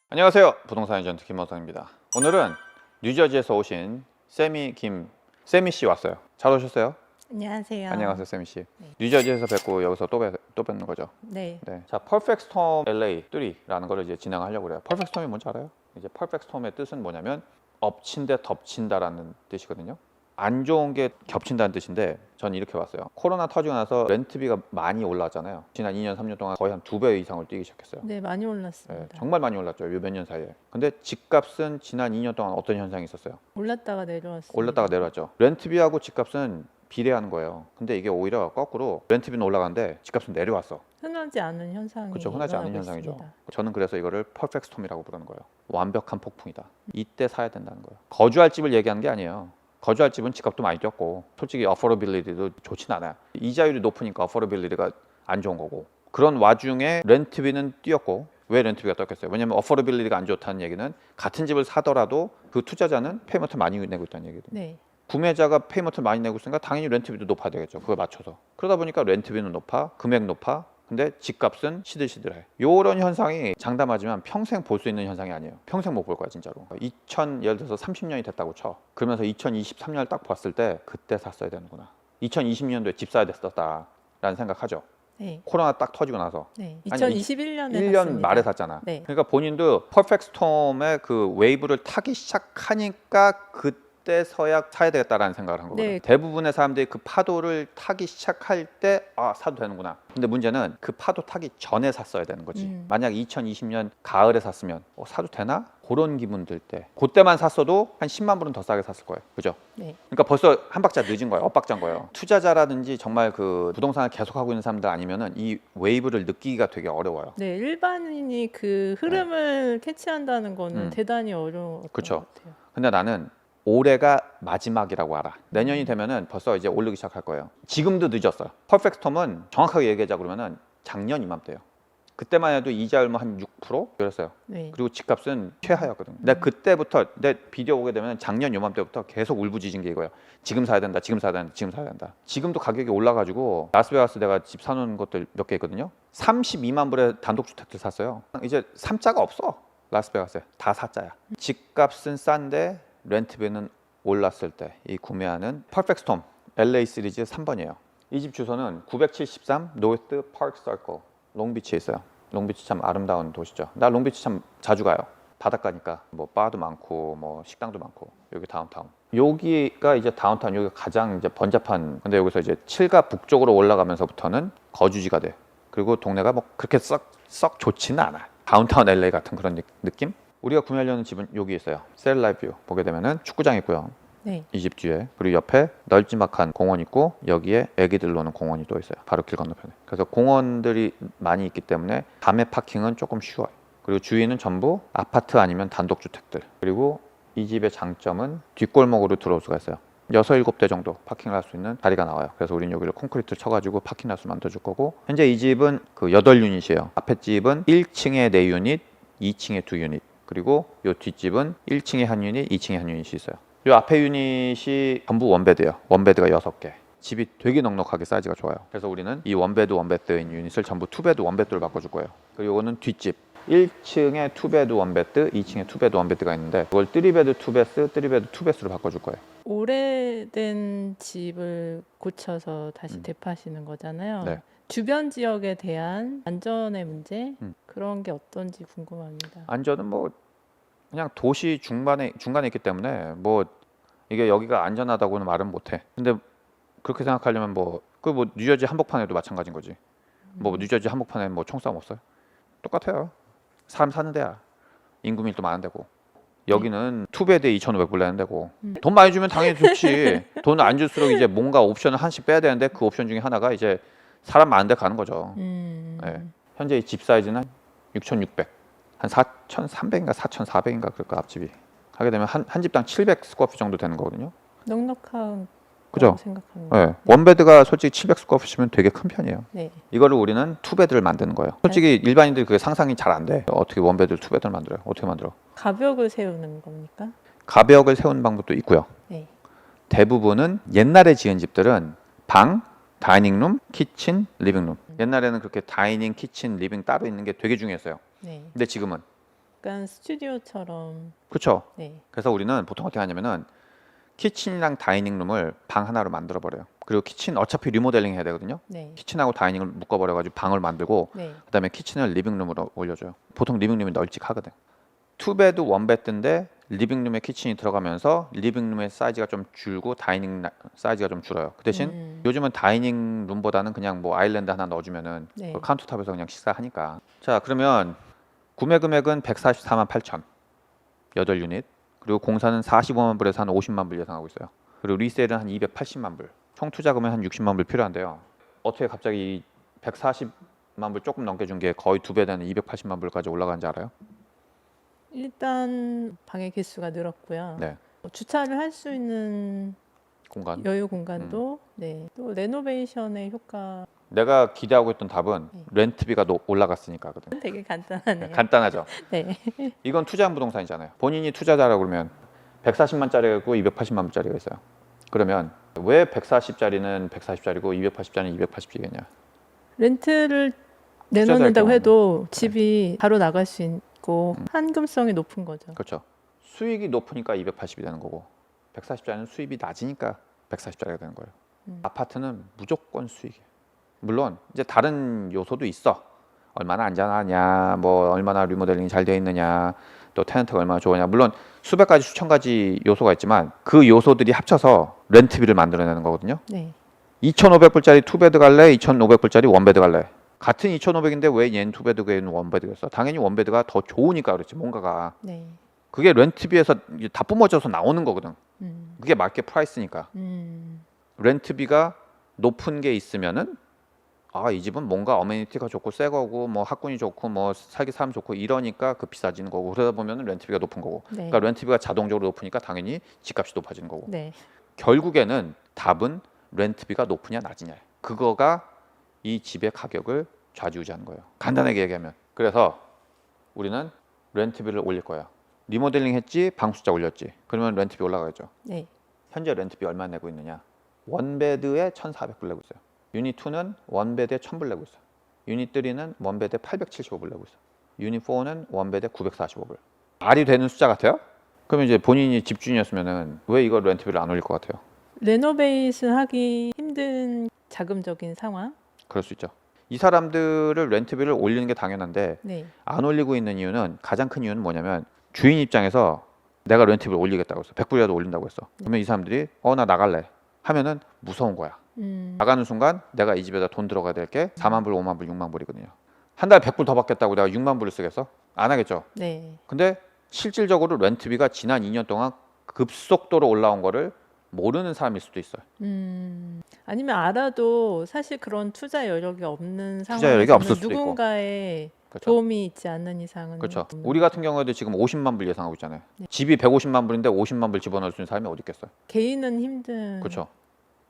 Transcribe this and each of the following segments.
안녕하세요. 부동산 에이전트 김원성입니다. 오늘은 뉴저지에서 오신 세미 씨 왔어요. 잘 오셨어요? 안녕하세요. 안녕하세요, 세미 씨. 네. 뉴저지에서 뵙고 여기서 또 뵙는 거죠. 네. 네. 자, 퍼펙트 스톰 LA 3라는 거를 이제 진행하려고 그래요. 퍼펙트 스톰이 뭔지 알아요? 이제 퍼펙트 스톰의 뜻은 뭐냐면 엎친 데 덮친다라는 뜻이거든요. 안 좋은 게 겹친다는 뜻인데 저는 이렇게 봤어요. 코로나 터지고 나서 렌트비가 많이 올랐잖아요. 지난 2년, 3년 동안 거의 한 2배 이상을 뛰기 시작했어요. 네, 많이 올랐습니다. 네, 정말 많이 올랐죠. 요 몇 년 사이에. 근데 집값은 지난 2년 동안 어떤 현상이 있었어요? 올랐다가 내려왔습니다. 올랐다가 내려왔죠. 렌트비하고 집값은 비례하는 거예요. 근데 이게 오히려 거꾸로 렌트비는 올라가는데 집값은 내려왔어. 흔하지 않은 현상이 그렇죠. 흔하지 않은 일어나고 현상이죠. 있습니다. 저는 그래서 이거를 퍼펙트 스톰이라고 부르는 거예요. 완벽한 폭풍이다. 이때 사야 된다는 거예요. 거주할 집을 얘기하는 게 아니에요. 거주할 집은 집값도 많이 뛰었고 솔직히 어포러빌리티도 좋진 않아요. 이자율이 높으니까 어포러빌리티가 안 좋은 거고 그런 와중에 렌트비는 뛰었고 왜 렌트비가 뛰었겠어요? 왜냐하면 어포러빌리티가 안 좋다는 얘기는 같은 집을 사더라도 그 투자자는 페이먼트를 많이 내고 있다는 얘기거든요. 네. 구매자가 페이먼트를 많이 내고 있으니까 당연히 렌트비도 높아야 되겠죠. 그거에 맞춰서. 그러다 보니까 렌트비는 높아, 금액 높아, 근데 집값은 시들시들해. 이런 현상이 장담하지만 평생 볼 수 있는 현상이 아니에요. 평생 못 볼 거야 진짜로. 예를 들어서 30년이 됐다고 쳐. 그러면서 2023년을 딱 봤을 때 그때 샀어야 되는구나. 2020년도에 집 사야 됐었다라는 생각하죠. 네. 코로나 딱 터지고 나서. 네. 아니, 2021년에 1년 말에 샀잖아. 네. 그러니까 본인도 퍼펙트 스톰의 그 웨이브를 타기 시작하니까 그때서야 사야 되겠다라는 생각을 한 거거든요. 네. 대부분의 사람들이 그 파도를 타기 시작할 때 사도 되는구나. 근데 문제는 그 파도 타기 전에 샀어야 되는 거지. 만약 2020년 가을에 샀으면 사도 되나? 그런 기분 들 때. 그때만 샀어도 한 10만 불은 더 싸게 샀을 거예요. 그죠? 네. 그러니까 벌써 한 박자 늦은 거예요. 엇박자인 거예요. 투자자라든지 정말 그 부동산을 계속하고 있는 사람들 아니면은 이 웨이브를 느끼기가 되게 어려워요. 네, 일반인이 그 흐름을 캐치한다는 거는 음. 대단히 어려운 그쵸. 것 같아요. 근데 나는 올해가 마지막이라고 알아. 내년이 되면은 벌써 이제 오르기 시작할 거예요. 지금도 늦었어요. 퍼펙트 스톰은 정확하게 얘기하자 그러면은 작년 이맘때요. 그때만 해도 이자율 한 6% 그랬어요. 네. 그리고 집값은 최하였거든요. 근데 그때부터 내 비디오 보게 되면 작년 요맘때부터 계속 울부짖은 게 이거예요. 지금 사야 된다. 지금 사야 된다. 지금 사야 된다. 지금도 가격이 올라가지고 라스베가스 내가 집 사놓은 것들 몇 개 있거든요. 32만 불에 단독주택들 샀어요. 이제 3자가 없어. 라스베가스에 다 4자야. 집값은 싼데 렌트비는 올랐을 때 이 구매하는 퍼펙트 스톰 LA 시리즈 3번이에요. 이 집 주소는 973 노스 파크 서클 롱비치에 있어요. 롱비치 참 아름다운 도시죠. 나 롱비치 참 자주 가요. 바닷가니까 뭐 바도 많고 뭐 식당도 많고 여기 다운타운. 여기가 이제 다운타운 여기가 가장 이제 번잡한. 근데 여기서 이제 7가 북쪽으로 올라가면서부터는 거주지가 돼. 그리고 동네가 뭐 그렇게 썩 좋지는 않아. 다운타운 LA 같은 그런 느낌? 우리가 구매하려는 집은 여기 있어요. 셀라이뷰 보게 되면은 축구장 있고요. 네. 이 집 뒤에. 그리고 옆에 널찍막한 공원 있고 여기에 애기들 노는 공원이 또 있어요. 바로 길 건너편에. 그래서 공원들이 많이 있기 때문에 밤에 파킹은 조금 쉬워요. 그리고 주위는 전부 아파트 아니면 단독주택들. 그리고 이 집의 장점은 뒷골목으로 들어올 수가 있어요. 6, 7대 정도 파킹을 할 수 있는 자리가 나와요. 그래서 우린 여기를 콘크리트 쳐가지고 파킹할 수 만들어줄 거고, 현재 이 집은 그 8유닛이에요. 앞에 집은 1층에 4유닛, 2층에 2유닛, 그리고 이 뒷집은 1층에 1유닛, 2층에 1유닛이 있어요. 이 앞에 유닛이 전부 원베드예요. 원베드가 6개. 집이 되게 넉넉하게 사이즈가 좋아요. 그래서 우리는 이 원베드인 유닛을 전부 투베드 원베드로 바꿔줄 거예요. 그리고 이거는 뒷집. 1층에 투베드 원베드, 2층에 투베드 원베드가 있는데 그걸 3베드 투베스, 3베드 투베스로 바꿔줄 거예요. 오래된 집을 고쳐서 다시 되파시는 거잖아요. 네. 주변 지역에 대한 안전의 문제 그런 게 어떤지 궁금합니다. 안전은 뭐 그냥 도시 중간에 있기 때문에 뭐 이게 여기가 안전하다고는 말은 못해. 근데 그렇게 생각하려면 뭐 뉴저지 한복판에도 마찬가지인 거지. 뭐 뉴저지 한복판에 뭐 총싸움 없어요? 똑같아요. 사람 사는 데야. 인구 밀도 많은 데고. 여기는 투베드에 2,500불 내는 데고. 돈 많이 주면 당연히 좋지. 돈 안 줄수록 이제 뭔가 옵션을 하나씩 빼야 되는데 그 옵션 중에 하나가 이제 사람 많은 데 가는 거죠. 네. 현재 이 집 사이즈는 6,600. 한 4,300인가 4,400인가 그럴까 앞집이. 하게 되면 한 집당 700 스퀘어핏 정도 되는 거거든요. 넉넉한 그죠? 생각합니다. 네. 원베드가 솔직히 700 스퀘어핏이면 되게 큰 편이에요. 네. 이거를 우리는 투베드를 만드는 거예요. 솔직히 일반인들이 그게 상상이 잘 안 돼. 어떻게 원베드를 투베드를 만들어요? 어떻게 만들어? 가벽을 세우는 겁니까? 가벽을 세우는 방법도 있고요. 네. 대부분은 옛날에 지은 집들은 방, 다이닝룸, 키친, 리빙룸. 옛날에는 그렇게 다이닝, 키친, 리빙 따로 있는 게 되게 중요했어요. 네. 근데 지금은 약간 스튜디오처럼. 그렇죠. 네. 그래서 우리는 보통 어떻게 하냐면은 키친이랑 다이닝룸을 방 하나로 만들어 버려요. 그리고 키친 어차피 리모델링 해야 되거든요. 네. 키친하고 다이닝을 묶어 버려 가지고 방을 만들고 네. 그다음에 키친을 리빙룸으로 올려줘요. 보통 리빙룸이 널찍하거든. 투베드 원베드인데 리빙룸에 키친이 들어가면서 리빙룸의 사이즈가 좀 줄고 다이닝 사이즈가 좀 줄어요. 그 대신 요즘은 다이닝 룸보다는 그냥 뭐 아일랜드 하나 넣어주면은 네. 그 카운터탑에서 그냥 식사하니까. 자, 그러면 구매 금액은 144만 8천 8유닛. 그리고 공사는 45만 불에서 한 50만 불 예상하고 있어요. 그리고 리세일은 한 280만 불. 총 투자금은 한 60만 불 필요한데요. 어떻게 갑자기 140만 불 조금 넘게 준 게 거의 2배 되는 280만 불까지 올라간지 알아요? 일단 방의 개수가 늘었고요. 네. 주차를 할 수 있는 공간. 여유 공간도 네. 또 레노베이션의 효과 내가 기대하고 있던 답은 네. 렌트비가 올라갔으니까거든. 되게 간단하네요. 간단하죠. 네. 이건 투자한 부동산이잖아요. 본인이 투자자라고 그러면 140만짜리가 있고 280만 불짜리가 있어요. 그러면 왜 140짜리는 140짜리고 280짜리는 280이겠냐? 렌트를 내놓는다고 해도 집이 바로 나갈 수 있고 한금성이 높은 거죠. 그렇죠. 수익이 높으니까 280이 되는 거고 140짜리는 수입이 낮으니까 140짜리가 되는 거예요. 아파트는 무조건 수익이에요. 물론 이제 다른 요소도 있어. 얼마나 안전하냐, 뭐 얼마나 리모델링이 잘 되어 있느냐, 또 테넌트가 얼마나 좋으냐. 물론 수백 가지 수천 가지 요소가 있지만 그 요소들이 합쳐서 렌트비를 만들어내는 거거든요. 네. 2,500불짜리 투베드 갈래? 2,500불짜리 원베드 갈래? 같은 2,500인데 왜 얘는 투베드고 얘는 원베드겠어? 당연히 원베드가 더 좋으니까 그렇지, 뭔가가. 네. 그게 렌트비에서 이제 다 뿜어져서 나오는 거거든. 음. 그게 마켓 프라이스니까. 렌트비가 높은 게 있으면은 아, 이 집은 뭔가 어메니티가 좋고 새 거고 뭐 학군이 좋고 뭐 살기 사람 좋고 이러니까 그 비싸지는 거고 그러다 보면은 렌트비가 높은 거고. 네. 그러니까 렌트비가 자동적으로 높으니까 당연히 집값이 높아지는 거고. 네. 결국에는 답은 렌트비가 높으냐 낮으냐. 그거가 이 집의 가격을 좌지우지하는 거예요. 간단하게 얘기하면. 그래서 우리는 렌트비를 올릴 거야. 리모델링 했지, 방 숫자 올렸지. 그러면 렌트비 올라가죠. 네. 현재 렌트비 얼마 내고 있느냐? 원베드에 1,400불 내고 있어요. 유닛 2는 원베드에 1,000불 내고 있어요. 유닛 3는 원베드에 875불 내고 있어요. 유닛 4는 원베드에 945불. 말이 되는 숫자 같아요? 그러면 이제 본인이 집주인이었으면은 왜 이거 렌트비를 안 올릴 것 같아요? 레노베이션 하기 힘든 자금적인 상황? 그럴 수 있죠. 이 사람들을 렌트비를 올리는 게 당연한데 네. 안 올리고 있는 이유는 가장 큰 이유는 뭐냐면 주인 입장에서 내가 렌트비를 올리겠다고 했어. 100불이라도 올린다고 했어. 그러면 이 사람들이 나 나갈래 하면은 무서운 거야. 나가는 순간 내가 이 집에다 돈 들어가야 될 게 4만 불, 5만 불, 6만 불이거든요. 한 달에 100불 더 받겠다고 내가 6만 불을 쓰겠어? 안 하겠죠. 네. 근데 실질적으로 렌트비가 지난 2년 동안 급속도로 올라온 거를 모르는 사람일 수도 있어요. 아니면 알아도 사실 그런 투자 여력이 없는 투자 여력이 없을 상황에서는 수도 있고. 누군가의 그렇죠. 도움이 있지 않는 이상은 그렇죠. 없는. 우리 같은 경우에도 지금 50만 불 예상하고 있잖아요. 네. 집이 150만 불인데 50만 불 집어넣을 수 있는 사람이 어디 있겠어요? 개인은 힘든. 그렇죠.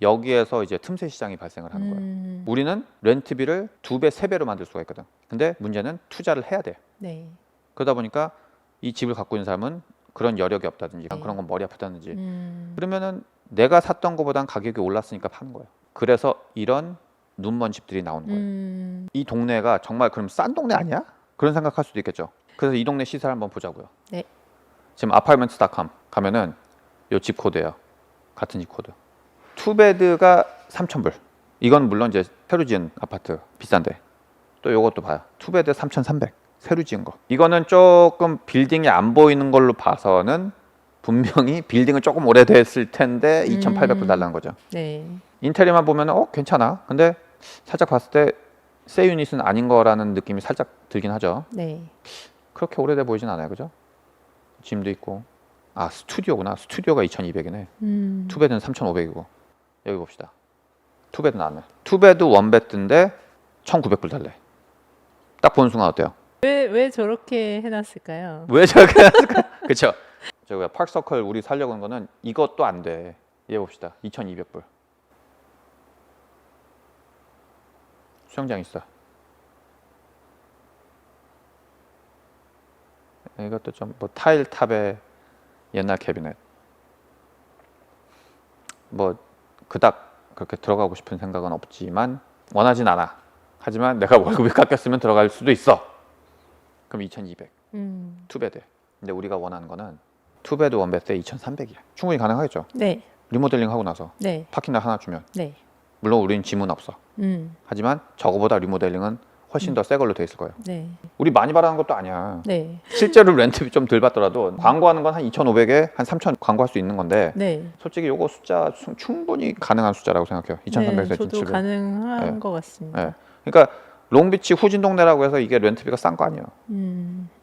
여기에서 이제 틈새 시장이 발생을 하는 거예요. 우리는 렌트비를 2배, 3배로 만들 수가 있거든. 근데 문제는 투자를 해야 돼. 네. 그러다 보니까 이 집을 갖고 있는 사람은 그런 여력이 없다든지 네. 그런 건 머리 아프다든지 그러면은 내가 샀던 것보단 가격이 올랐으니까 파는 거예요. 그래서 이런 눈먼 집들이 나오는 거예요. 이 동네가 정말 그럼 싼 동네 아니야? 그런 생각할 수도 있겠죠. 그래서 이 동네 시세를 한번 보자고요. 네. 지금 아파트먼트.com 가면은 요 집 코드예요. 같은 집 코드. 투베드가 3,000불. 이건 물론 이제 새로 지은 아파트 비싼데 또 요것도 봐요. 투베드 3,300. 새로 지은 거. 이거는 조금 빌딩이 안 보이는 걸로 봐서는 분명히 빌딩은 조금 오래됐을 텐데 2,800불 달라는 거죠. 네. 인테리어만 보면 괜찮아. 근데 살짝 봤을 때 새 유닛은 아닌 거라는 느낌이 살짝 들긴 하죠. 네. 그렇게 오래돼 보이진 않아요. 그죠? 짐도 있고. 아, 스튜디오구나. 스튜디오가 2,200이네. 투베드는 3,500이고. 여기 봅시다. 투베드 나왔네. 투베드 원베드인데 1,900불 달래. 딱 보는 순간 어때요? 왜 저렇게 해놨을까요? 왜 저렇게 해놨을까? 그쵸? 저기 파크서클 우리 살려고 한 거는 이것도 안 돼. 얘 봅시다. 2,200불. 수영장 있어. 이것도 좀 뭐 타일 탑에 옛날 캐비넷. 뭐 그닥 그렇게 들어가고 싶은 생각은 없지만 원하진 않아. 하지만 내가 월급이 깎였으면 들어갈 수도 있어. 그럼 2,200. 투베드. 근데 우리가 원하는 거는 투베드 원베드에 2,300이야. 충분히 가능하겠죠. 네. 리모델링 하고 나서 네. 파킹날 하나 주면. 네. 물론 우리는 지문 없어. 하지만 저거보다 리모델링은 훨씬 더 새 걸로 돼 있을 거예요. 네. 우리 많이 바라는 것도 아니야. 네. 실제로 렌트비 좀 덜 받더라도 광고하는 건 한 2,500에 한 3,000 광고할 수 있는 건데 네. 솔직히 요거 숫자 충분히 가능한 숫자라고 생각해요. 2,300에서 네, 저도 2,700. 가능한 네. 것 같습니다. 네. 그러니까 롱비치 후진 동네라고 해서 이게 렌트비가 싼 거 아니에요.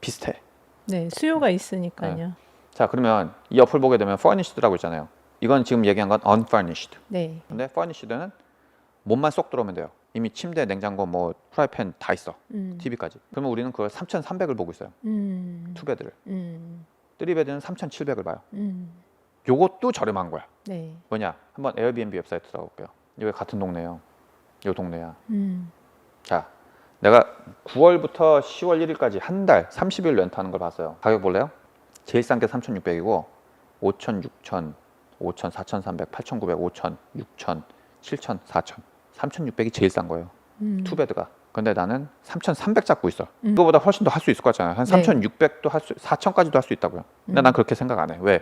비슷해. 네, 수요가 있으니까요. 네. 자, 그러면 이 어플 보게 되면 furnished라고 있잖아요. 이건 지금 얘기한 건 unfurnished. 네. 근데 furnished는 몸만 쏙 들어오면 돼요. 이미 침대, 냉장고, 뭐 프라이팬 다 있어. TV까지. 그러면 우리는 그걸 3,300을 보고 있어요. 투베드를. 쓰리베드는 3,700을 봐요. 요것도 저렴한 거야. 네. 뭐냐? 한번 에어비앤비 웹사이트 들어가볼게요. 여기 같은 동네예요. 요 동네야. 자, 내가 9월부터 10월 1일까지 한 달 30일 렌트하는 걸 봤어요. 가격 볼래요? 제일 싼 게 3,600이고 5,000, 6,000, 5,000, 4,300, 8,900, 5,000, 6,000, 7,000, 4,000. 3,600이 제일 싼 거예요. 투베드가. 근데 나는 3,300 잡고 있어. 그거보다 훨씬 더 할 수 있을 것 같잖아요. 한 3,600도 할 수, 4,000까지도 할 수 있다고요. 근데 난 그렇게 생각 안 해. 왜?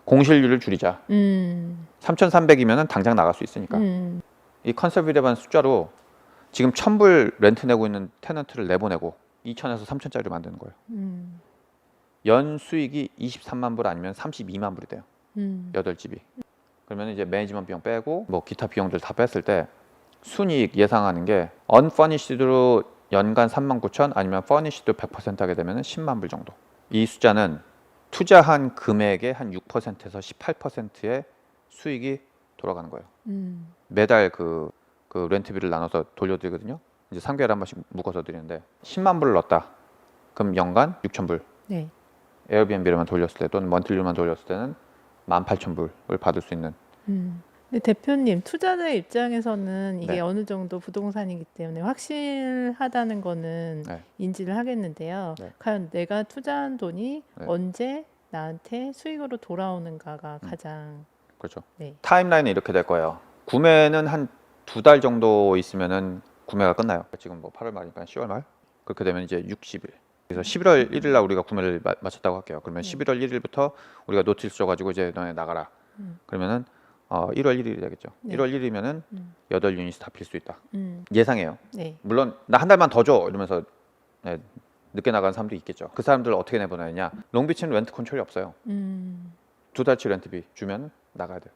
공실률을 줄이자. 3,300이면은 당장 나갈 수 있으니까. 이 컨serva티브한 숫자로 지금 1,000불 렌트 내고 있는 테넌트를 내보내고 2,000에서 3,000짜리로 만드는 거예요. 연 수익이 23만 불 아니면 32만 불이 돼요. 8집이. 그러면 이제 매니지먼트 비용 빼고 뭐 기타 비용들 다 뺐을 때 순이익 예상하는 게 unfurnished로 연간 39,000 아니면 furnished로 100% 하게 되면 10만 불 정도. 이 숫자는 투자한 금액의 한 6%에서 18%의 수익이 돌아가는 거예요. 매달 그 렌트비를 나눠서 돌려드리거든요. 이제 3개월에 한 번씩 묶어서 드리는데 10만 불을 넣었다. 그럼 연간 6,000불. 네. 에어비앤비로만 돌렸을 때 또는 먼틀리로만 돌렸을 때는 18,000불을 받을 수 있는. 근데 대표님, 투자자 입장에서는 이게 네. 어느 정도 부동산이기 때문에 확실하다는 거는 네. 인지를 하겠는데요. 네. 과연 내가 투자한 돈이 네. 언제 나한테 수익으로 돌아오는가가 가장 그렇죠. 네. 타임라인은 이렇게 될 거예요. 구매는 한 2달 정도 있으면은 구매가 끝나요. 지금 뭐 8월 말이니까 10월 말. 그렇게 되면 이제 60일. 그래서 11월 1일 날 우리가 구매를 마쳤다고 할게요. 그러면 11월 1일부터 우리가 노티스 줘가지고 이제 너네 나가라. 그러면은 1월 1일이 되겠죠. 네. 1월 1일이면은 8유닛 다 빌 수 있다. 예상해요. 네. 물론 나 한 달만 더 줘 이러면서 네, 늦게 나가는 사람도 있겠죠. 그 사람들 어떻게 내보내냐? 롱비치는 렌트 컨트롤이 없어요. 2달치 렌트비 주면 나가야 돼요.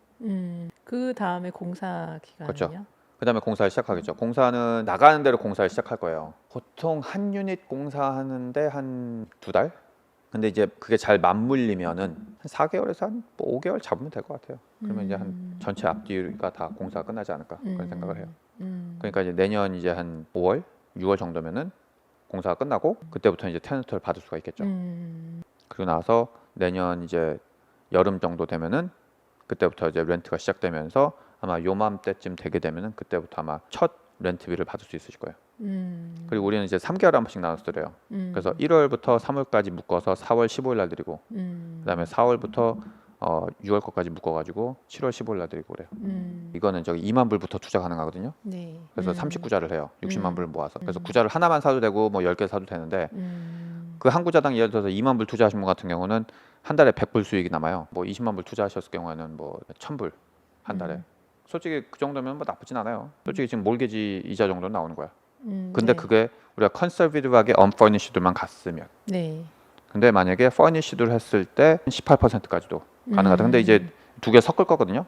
그 다음에 공사 기간은요? 그렇죠. 그다음에 공사를 시작하겠죠. 공사는 나가는 대로 공사를 시작할 거예요. 보통 한 유닛 공사하는데 한 2달? 근데 이제 그게 잘 맞물리면은 한 4개월에서 한 5개월 잡으면 될 것 같아요. 그러면 이제 한 전체 앞뒤가 다 공사가 끝나지 않을까 그런 생각을 해요. 그러니까 이제 내년 이제 한 5월, 6월 정도면은 공사가 끝나고 그때부터 이제 테넌트를 받을 수가 있겠죠. 그리고 나서 내년 이제 여름 정도 되면은 그때부터 이제 렌트가 시작되면서 아마 요맘때쯤 되게 되면은 그때부터 아마 첫 렌트비를 받을 수 있으실 거예요. 그리고 우리는 이제 3개월에 한 번씩 나눠서 드려요. 그래서 1월부터 3월까지 묶어서 4월 15일 날 드리고 그다음에 4월부터 6월 거까지 묶어가지고 7월 15일 날 드리고 그래요. 이거는 저기 2만 불부터 투자 가능하거든요. 네. 그래서 39자를 해요. 60만 불을 모아서. 그래서 구자를 하나만 사도 되고 뭐 10개 사도 되는데 그 한 구자당 예를 들어서 2만 불 투자하신 분 같은 경우는 한 달에 100불 수익이 남아요. 뭐 20만 불 투자하셨을 경우에는 뭐 1,000불 한 달에. 솔직히 그 정도면 뭐 나쁘진 않아요. 솔직히 지금 몰개지 이자 정도는 나오는 거야. 근데 네. 그게 우리가 컨서비티브하게 unfurnished만 갔으면. 네. 근데 만약에 furnished를 했을 때 18%까지도 가능하다. 근데 이제 두 개 섞을 거거든요.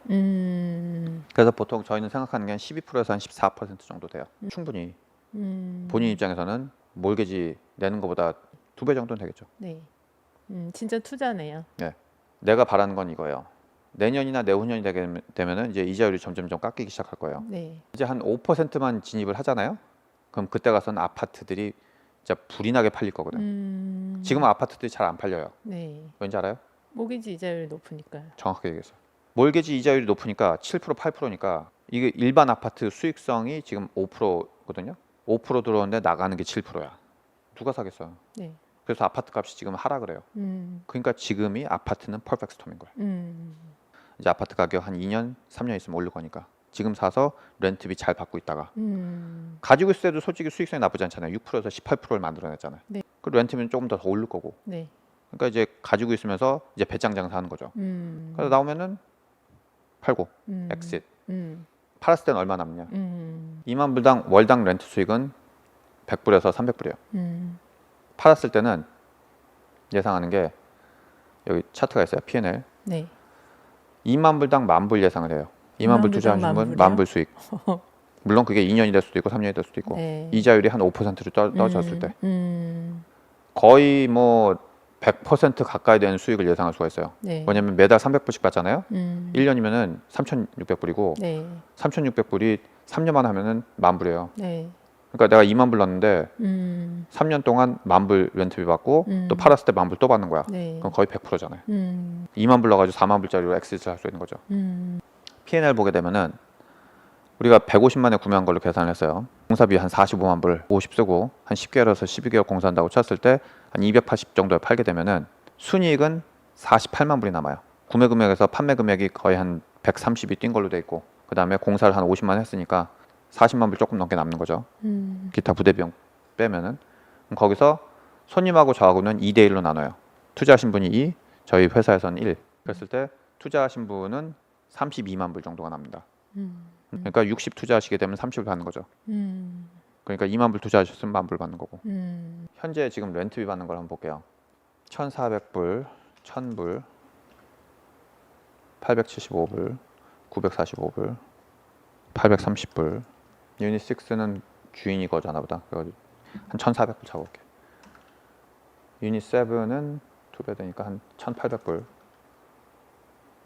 그래서 보통 저희는 생각하는 게 한 12%에서 한 14% 정도 돼요. 충분히 본인 입장에서는 몰개지 내는 것보다 2배 정도는 되겠죠. 네. 진짜 투자네요. 내가 바라는 건 이거예요. 내년이나 내후년이 되게 되면은 이제 이자율이 점점 깎이기 시작할 거예요. 네. 이제 한 5%만 진입을 하잖아요. 그럼 그때 가서는 아파트들이 진짜 불이 나게 팔릴 거거든. 지금 아파트들이 잘 안 팔려요. 네. 왠지 알아요? 모기지 이자율이 높으니까요. 정확하게 얘기했어요. 몰개지 이자율이 높으니까 7% 8%니까 이게 일반 아파트 수익성이 지금 5%거든요. 5% 들어오는데 나가는 게 7%야. 누가 사겠어요? 네. 그래서 아파트 값이 지금 하락을 해요. 그러니까 지금이 아파트는 퍼펙트 스톰인 거예요. 이제 아파트 가격 한 2년, 3년 있으면 오를 거니까 지금 사서 렌트비 잘 받고 있다가 가지고 있을 때도 솔직히 수익성이 나쁘지 않잖아요. 6%에서 18%를 만들어냈잖아요. 네. 그 렌트비는 조금 더 오를 거고. 네. 그러니까 이제 가지고 있으면서 이제 배짱 장사하는 거죠. 그래서 나오면은 팔고 엑싯. 팔았을 때는 얼마 남냐? 2만 불당 월당 렌트 수익은 100불에서 300불이에요. 팔았을 때는 예상하는 게 여기 차트가 있어요. P&L. 네. 2만 불당 10,000불 예상을 해요. 2만 불 투자하신 분 10,000불 수익. 물론 그게 2년이 될 수도 있고 3년이 될 수도 있고 네. 이자율이 한 5%로 떨어졌을 때 거의 뭐 100% 가까이 되는 수익을 예상할 수가 있어요. 네. 왜냐면 매달 300불씩 받잖아요. 1년이면은 3,600불이고 네. 3,600불이 3년만 하면은 10,000불이에요. 네. 그러니까 내가 2만 불 넣었는데 3년 동안 10,000불 렌트비 받고 또 팔았을 때 10,000불 또 받는 거야. 네. 그럼 거의 100%잖아요. 2만 불 넣어가지고 4만 불짜리로 엑시트를 할 수 있는 거죠. P&L 보게 되면은 우리가 150만에 구매한 걸로 계산을 했어요. 공사비 한 45만 불 50 쓰고 한 10개월에서 12개월 공사한다고 쳤을 때 한 280 정도에 팔게 되면은 순이익은 48만 불이 남아요. 구매 금액에서 판매 금액이 거의 한 130이 뛴 걸로 돼 있고 그 다음에 공사를 한 50만 했으니까 40만 불 조금 넘게 남는 거죠. 기타 부대 비용 빼면은 그럼 거기서 손님하고 저하고는 2대 1로 나눠요. 투자하신 분이 2, 저희 회사에서는 1. 그랬을 때 투자하신 분은 32만 불 정도가 납니다. 그러니까 60 투자하시게 되면 30을 받는 거죠. 그러니까 2만 불 투자하셨으면 10,000불 받는 거고. 현재 지금 렌트비 받는 걸 한번 볼게요. 1,400불, 1,000불, 875불, 945불, 830불. 유닛 6는 주인이 거잖아 보다. 그래가지고 한 1,400불 잡아볼게. 유닛 7은 2배 되니까 한 1,800불.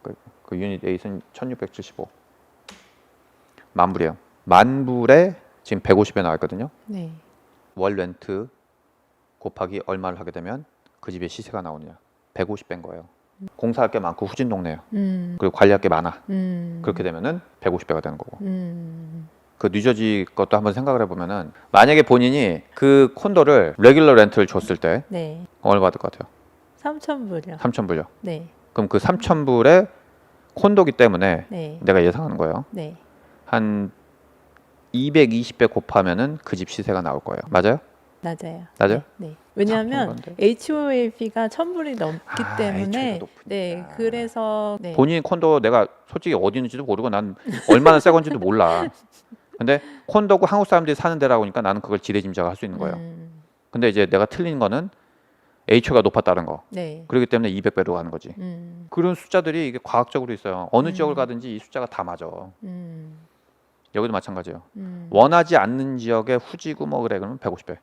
그 유닛 8은 1,675. 10,000불이에요. 10,000불에 지금 150에 나와 있거든요. 네. 월 렌트 곱하기 얼마를 하게 되면 그 집의 시세가 나오느냐. 150배인 거예요. 공사할 게 많고 후진 동네예요. 그리고 관리할 게 많아. 그렇게 되면은 150배가 되는 거고. 그 뉴저지 것도 한번 생각을 해보면은 만약에 본인이 그 콘도를 레귤러 렌트를 줬을 때 네. 얼마 받을 것 같아요? 3,000불이요. 3,000불요. 네. 그럼 그 3,000불의 콘도기 때문에 네. 내가 예상하는 거예요. 네. 한 220배 곱하면은 그 집 시세가 나올 거예요. 맞아요? 맞아요. 맞아요? 네. 왜냐하면 건데. HOA비가 1,000불이 넘기 때문에 HOA가 높으니까. 네. 그래서 네. 본인 콘도 내가 솔직히 어디 있는지도 모르고 난 얼마나 새 건지도 몰라. 근데 콘도고 한국 사람들이 사는 데라고 하니까 나는 그걸 지레짐작을 할 수 있는 거예요. 근데 이제 내가 틀린 거는 HO가 높았다는 거. 네. 그렇기 때문에 200배로 가는 거지. 그런 숫자들이 이게 과학적으로 있어요. 어느 지역을 가든지 이 숫자가 다 맞아. 여기도 마찬가지예요. 원하지 않는 지역의 후지구 뭐 그래 그러면 150배.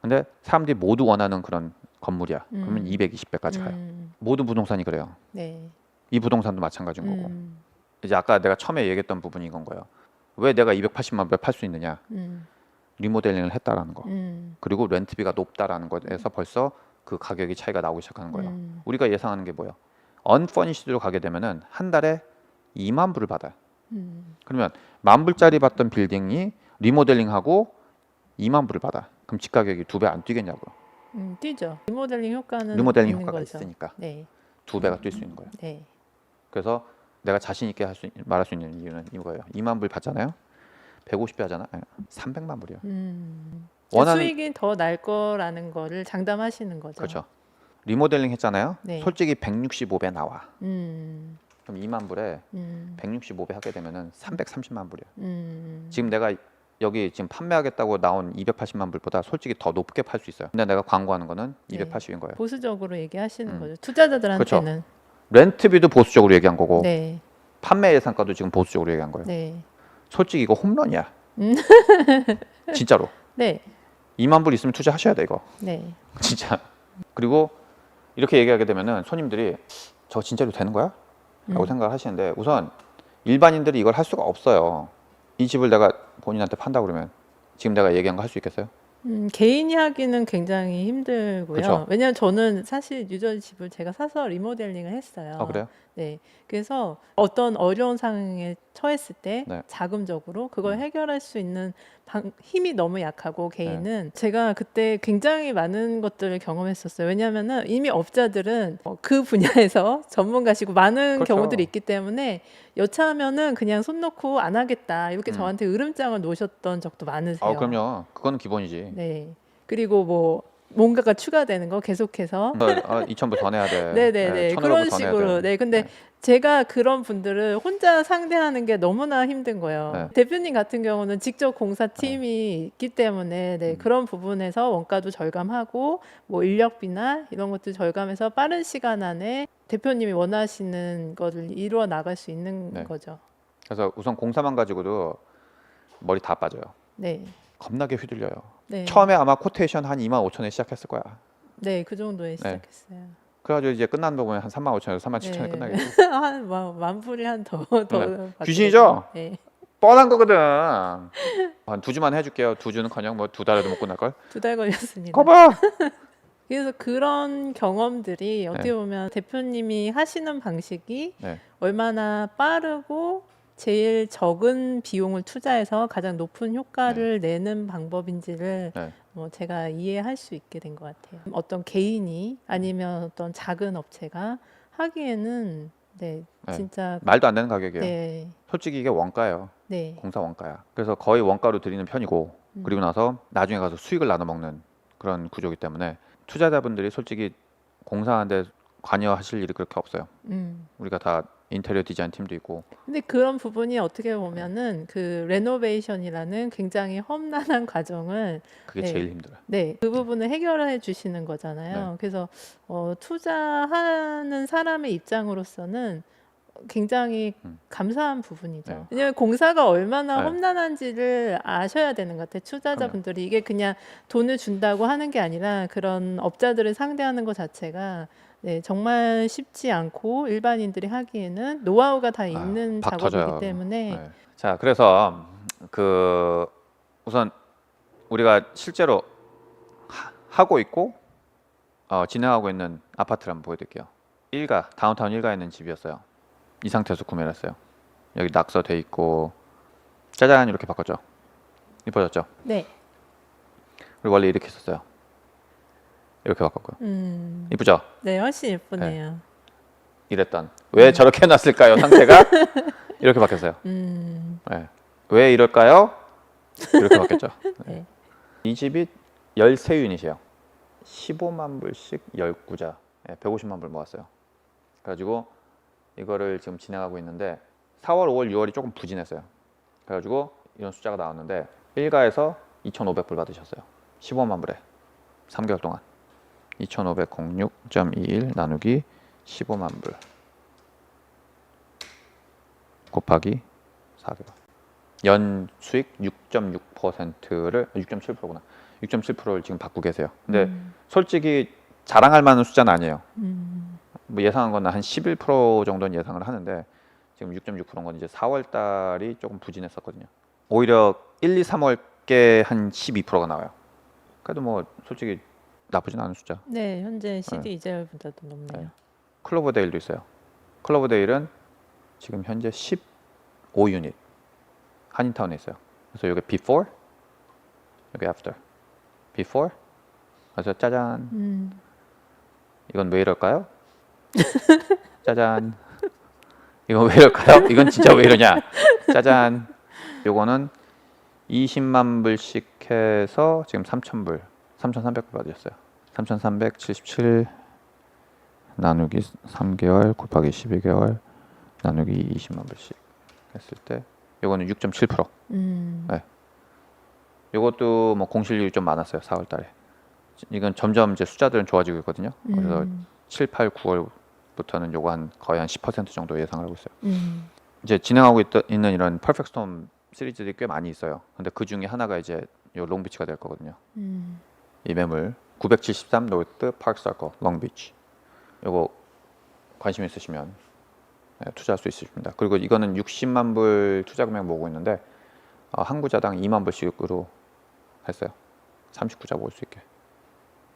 근데 사람들이 모두 원하는 그런 건물이야. 그러면 220배까지 가요. 모든 부동산이 그래요. 네. 이 부동산도 마찬가지인 거고. 이제 아까 내가 처음에 얘기했던 부분이 이건 거예요. 왜 내가 280만 불에 팔 수 있느냐? 리모델링을 했다라는 거. 그리고 렌트비가 높다라는 거에서 벌써 그 가격이 차이가 나오기 시작하는 거예요. 우리가 예상하는 게 뭐예요? 언퍼니시드로 가게 되면은 한 달에 2만 불을 받아요. 그러면 10,000불짜리 받던 빌딩이 리모델링하고 2만 불을 받아. 그럼 집 가격이 2배 안 뛰겠냐고요. 뛰죠. 리모델링 효과는 리모델링 있는 효과가 거죠. 있으니까 네. 2배가 뛸 수 있는 거예요. 네. 그래서 내가 자신 있게 말할 수 있는 이유는 이거예요. 2만 불 받잖아요. 150배 하잖아. 300만 불이요. 원하는 수익이 더 날 거라는 거를 장담하시는 거죠. 그렇죠. 리모델링 했잖아요. 네. 솔직히 165배 나와. 음. 그럼 2만 불에 165배 하게 되면은 330만 불이에요. 지금 내가 여기 지금 판매하겠다고 나온 280만 불보다 솔직히 더 높게 팔 수 있어요. 근데 내가 광고하는 거는 네. 280인 거예요. 보수적으로 얘기하시는 거죠. 투자자들한테는. 렌트비도 보수적으로 얘기한 거고 네. 판매 예상가도 지금 보수적으로 얘기한 거예요. 네. 솔직히 이거 홈런이야. 진짜로. 네. 2만 불 있으면 투자하셔야 돼 이거. 네. 진짜. 그리고 이렇게 얘기하게 되면은 손님들이 저 진짜로 되는 거야? 라고 생각을 하시는데 우선 일반인들이 이걸 할 수가 없어요. 이 집을 내가 본인한테 판다 그러면 지금 내가 얘기한 거 할 수 있겠어요? 개인이 하기는 굉장히 힘들고요. 그쵸? 왜냐하면 저는 사실 유저지 집을 제가 사서 리모델링을 했어요. 아 그래요? 네. 그래서 어떤 어려운 상황에 처했을 때 네. 자금적으로 그걸 해결할 수 있는 힘이 너무 약하고 네. 개인은 제가 그때 굉장히 많은 것들을 경험했었어요. 왜냐하면은 이미 업자들은 그 분야에서 전문가시고 많은 그렇죠. 경우들이 있기 때문에 여차하면은 그냥 손 놓고 안 하겠다 이렇게 저한테 으름장을 놓으셨던 적도 많으세요. 그럼요. 그거는 기본이지. 네. 그리고 뭐 뭔가가 추가되는 거 계속해서 2,000불 더 내야 돼. 네네네 1,500불 그런 더 내야 식으로 돼. 네 근데 네. 제가 그런 분들을 혼자 상대하는 게 너무나 힘든 거예요. 네. 대표님 같은 경우는 직접 공사팀이 있기 때문에 네, 그런 부분에서 원가도 절감하고 뭐 인력비나 이런 것도 절감해서 빠른 시간 안에 대표님이 원하시는 거를 이루어 나갈 수 있는 네. 거죠. 그래서 우선 공사만 가지고도 머리 다 빠져요. 네. 겁나게 휘둘려요. 네. 처음에 아마 코테이션 한 25,000에 시작했을 거야. 네, 그 정도에 시작했어요. 그래가지고 이제 끝나는 거 보면 한 35,000에서 37,000에 네. 끝나겠지. 한 만불이 한 더 네. 귀신이죠? 네. 뻔한 거거든. 한 2주만 해줄게요. 2주는커녕 뭐 2달에도 못 끝날 걸. 2달 걸렸습니다. 거봐. 그래서 그런 경험들이 어떻게 보면 대표님이 하시는 방식이 네. 얼마나 빠르고 제일 적은 비용을 투자해서 가장 높은 효과를 내는 방법인지를 네. 제가 이해할 수 있게 된 것 같아요. 어떤 개인이 아니면 어떤 작은 업체가 하기에는 네, 네. 진짜 말도 안 되는 가격이에요. 네, 솔직히 이게 원가예요. 네, 공사 원가야. 그래서 거의 원가로 드리는 편이고 그리고 나서 나중에 가서 수익을 나눠 먹는 그런 구조이기 때문에 투자자분들이 솔직히 공사하는데 관여하실 일이 그렇게 없어요. 우리가 다 인테리어 디자인 팀도 있고. 근데 그런 부분이 어떻게 보면은 그 레노베이션이라는 굉장히 험난한 과정을 그게 네. 제일 힘들어요. 네, 그 부분을 해결해 주시는 거잖아요. 네. 그래서 투자하는 사람의 입장으로서는 굉장히 감사한 부분이죠. 네. 왜냐하면 공사가 얼마나 네. 험난한지를 아셔야 되는 것 같아요. 투자자분들이 이게 그냥 돈을 준다고 하는 게 아니라 그런 업자들을 상대하는 것 자체가 네, 정말 쉽지 않고 일반인들이 하기에는 노하우가 다 있는 박 작업이기 터져요. 때문에 네. 자, 그래서 그 우선 우리가 실제로 하고 있고 진행하고 있는 아파트를 한번 보여드릴게요. 다운타운 1가에 있는 집이었어요. 이 상태에서 구매를 했어요. 여기 낙서돼 있고 짜잔 이렇게 바꿨죠. 이뻐졌죠. 네, 그리고 원래 이렇게 있었어요. 이렇게 바꿨고요. 이쁘죠? 네, 훨씬 예쁘네요. 이랬던 왜 저렇게 해놨을까요? 상태가 이렇게 바뀌었어요. 네. 왜 이럴까요? 이렇게 바뀌었죠. 네. 이 집이 13유닛이에요. 15만 불씩 10구자 150만 불 모았어요. 그래가지고 이거를 지금 진행하고 있는데 4월, 5월, 6월이 조금 부진했어요. 그래가지고 이런 숫자가 나왔는데 1가에서 2,500불 받으셨어요. 15만 불에 3개월 동안 2,506.21 나누기 15만 불 곱하기 4개월 연 수익 6.6%를 6.7%구나 6.7%를 지금 받고 계세요. 근데 솔직히 자랑할 만한 숫자는 아니에요. 뭐 예상한 건 한 11% 정도는 예상을 하는데 지금 6.6%인 건 이제 4월 달이 조금 부진했었거든요. 오히려 1, 2, 3월께 한 12%가 나와요. 그래도 뭐 솔직히 나쁘진 않은 숫자. 네, 현재 CD 이자율보다도 높네요. 네. 클로버데일도 있어요. 클로버데일은 지금 현재 15유닛 한인타운에 있어요. 그래서 여기 before, 여기 after. before. 그래서 짜잔. 이건 왜 이럴까요? 짜잔. 이건 왜 이럴까요? 이건 진짜 왜 이러냐? 짜잔. 요거는 20만 불씩 해서 지금 3,000불, 3,300불 받으셨어요. 3,377 나누기 3개월 곱하기 12개월 나누기 20만 불씩 했을 때 요거는 6.7%. 네. 요것도 뭐 공실률이 좀 많았어요. 4월 달에. 이건 점점 이제 숫자들은 좋아지고 있거든요. 그래서 7, 8, 9월부터는 요거 거의 한 10% 정도 예상을 하고 있어요. 이제 진행하고 있는 이런 퍼펙트 스톰 시리즈들이 꽤 많이 있어요. 근데 그 중에 하나가 이제 요 롱비치가 될 거거든요. 이 매물 973 노트 파크 서클 롱비치. 요거 관심 있으시면 투자할 수 있습니다. 그리고 이거는 60만 불 투자 금액 모으고 있는데 한 구자당 2만 불씩으로 했어요. 39자 모을 수 있게.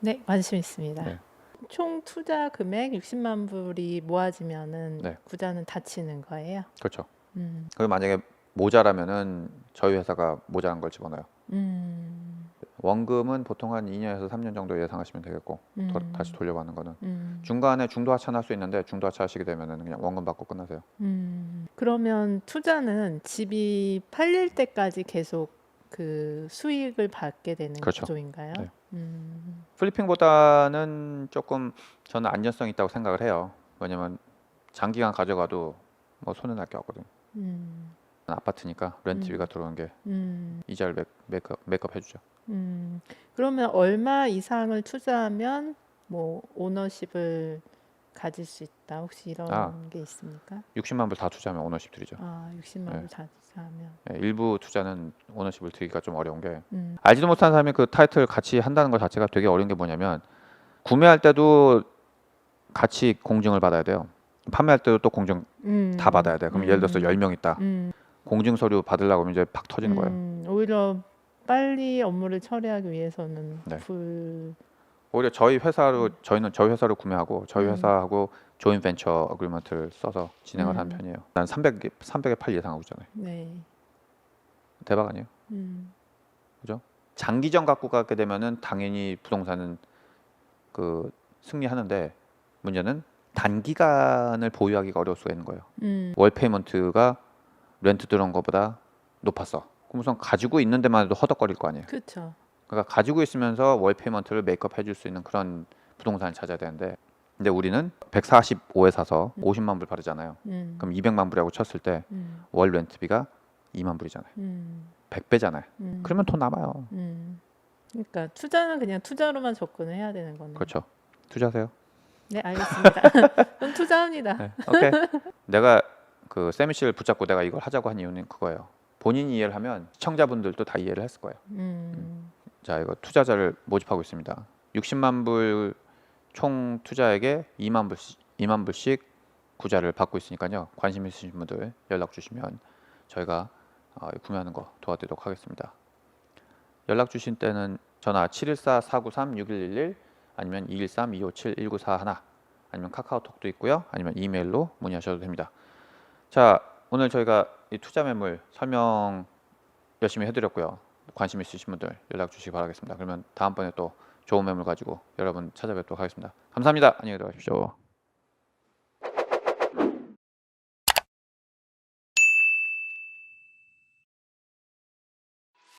네, 관심 있습니다. 네. 총 투자 금액 60만 불이 모아지면은 네. 구자는 닫히는 거예요. 그렇죠. 음, 그리고 만약에 모자라면은 저희 회사가 모자란 걸 집어넣어요. 음, 원금은 보통 한 2년에서 3년 정도 예상하시면 되겠고 다시 돌려받는 거는 중간에 중도 하차할 수 있는데 중도 하차하시게 되면은 그냥 원금 받고 끝나세요. 그러면 투자는 집이 팔릴 때까지 계속 그 수익을 받게 되는 그렇죠. 구조인가요? 네. 음, 플리핑보다는 조금 저는 안전성이 있다고 생각을 해요. 왜냐면 장기간 가져가도 뭐 손해 날 게 없거든요. 음, 아파트니까 렌트비가 들어오는 게 음, 이자를 메이크업 해주죠. 그러면 얼마 이상을 투자하면 뭐 오너십을 가질 수 있다. 혹시 이런 아. 게 있습니까? 60만 불 다 투자하면 오너십 드리죠. 60만 네. 불 다 투자하면. 예, 일부 투자는 오너십을 드리기가 좀 어려운 게 음, 알지도 못하는 사람이 그 타이틀 같이 한다는 것 자체가 되게 어려운 게 뭐냐면 구매할 때도 같이 공증을 받아야 돼요. 판매할 때도 또 공증 다 받아야 돼요. 그럼 예를 들어서 10명 있다. 음, 공증 서류 받으려고 하면 이제 팍 터지는 거예요. 오히려 빨리 업무를 처리하기 위해서는 네. 불 오히려 저희 회사로 구매하고 저희 음. 회사하고 조인 벤처 어그리먼트를 써서 진행을 하는 편이에요. 난 300에 팔 예상하고 있잖아요. 네. 대박 아니에요? 음, 장기전 갖고 가게 되면은 당연히 부동산은 그 승리하는데 문제는 단기간을 보유하기가 어려울 수가 있는 거예요. 음, 월 페이먼트가 렌트 들어온 것보다 높았어. 그럼 우선 가지고 있는 데만 해도 허덕거릴 거 아니에요. 그렇죠. 그러니까 가지고 있으면서 월 페이먼트를 메이크업 해줄 수 있는 그런 부동산을 찾아야 되는데 근데 우리는 145에 사서 50만 불 바르잖아요. 그럼 200만 불이라고 쳤을 때 월 렌트비가 2만 불이잖아요. 100배잖아요. 그러면 돈 남아요. 그러니까 투자는 그냥 투자로만 접근을 해야 되는 거네요. 그렇죠. 투자하세요. 네, 알겠습니다. 그럼 투자합니다. 네, 오케이. 내가 그 세미 씨를 붙잡고 내가 이걸 하자고 한 이유는 그거예요. 본인이 이해를 하면 시청자분들도 다 이해를 했을 거예요. 자, 이거 투자자를 모집하고 있습니다. 60만 불 총 투자액에 2만 불씩 구자를 받고 있으니까요. 관심 있으신 분들 연락 주시면 저희가 구매하는 거 도와드리도록 하겠습니다. 연락 주신 때는 전화 714-493-6111 아니면 213-257-1941 아니면 카카오톡도 있고요. 아니면 이메일로 문의하셔도 됩니다. 자, 오늘 저희가 이 투자 매물 설명 열심히 해드렸고요. 관심 있으신 분들 연락 주시기 바라겠습니다. 그러면 다음번에 또 좋은 매물 가지고 여러분 찾아뵙도록 하겠습니다. 감사합니다. 안녕히 들어가십시오.